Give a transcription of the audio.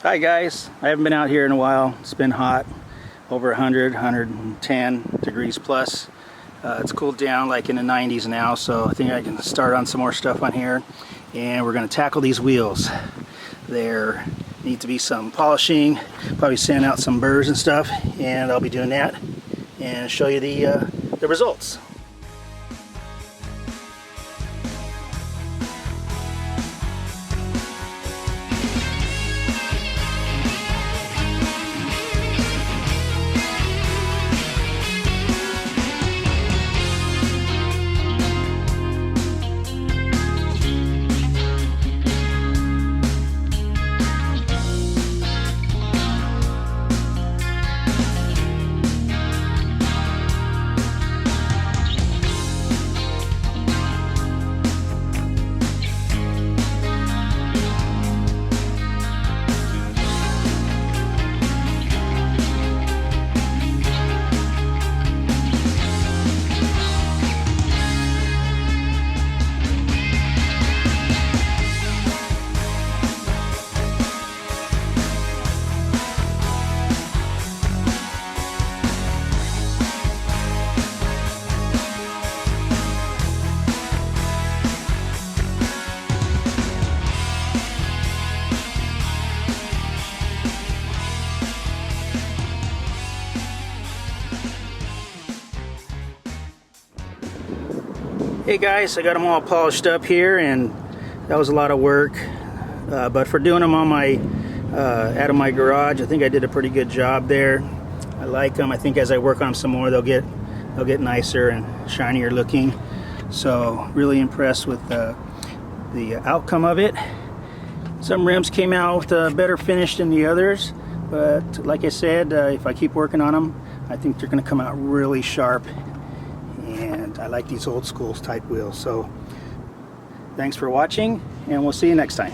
Hi guys, I haven't been out here in a while. It's been hot, over 100, 110 degrees plus. It's cooled down like in the 90s now, so I think I can start on some more stuff on here. And we're going to tackle these wheels. There need to be some polishing, probably sand out some burrs and stuff, and I'll be doing that and show you the results. Hey guys, I got them all polished up here, and that was a lot of work, but for doing them on my out of my garage, I think I did a pretty good job there. I like them. I think as I work on them some more, they'll get nicer and shinier looking. So really impressed with the outcome of it. Some rims came out with a better finish than the others, but like I said, if I keep working on them, I think they're going to come out really sharp. And I like these old school type wheels. So thanks for watching, and we'll see you next time.